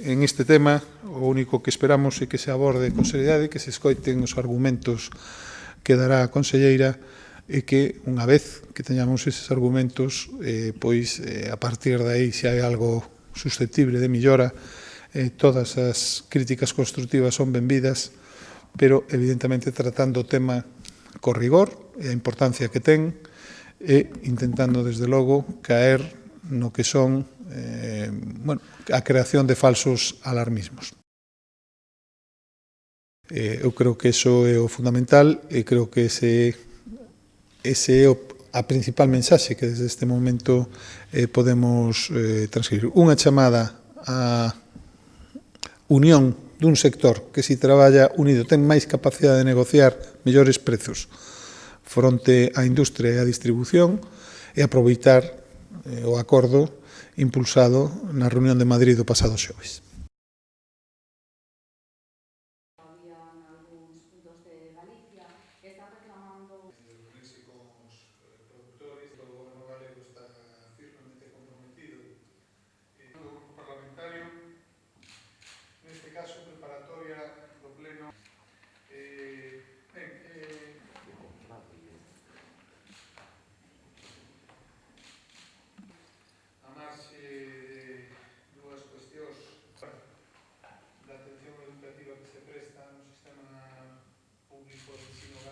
en este tema o único que esperamos é que se aborde con seriedade, que se escoiten os argumentos que dará a conselleira e que, unha vez que teñamos eses argumentos, pois a partir de aí, se hai algo susceptible de millora, todas as críticas constructivas son benvidas, pero evidentemente tratando o tema co rigor e a importancia que ten e intentando, desde logo, caer no que son a creación de falsos alarmismos. Eu creo que iso é o fundamental e creo que ese é a principal mensaxe que desde este momento podemos transcribir. Unha chamada á unión dun sector que, se traballa unido, ten máis capacidade de negociar mellores prezos fronte á industria e á distribución, e aproveitar o acordo impulsado na reunión de Madrid do pasado xoves.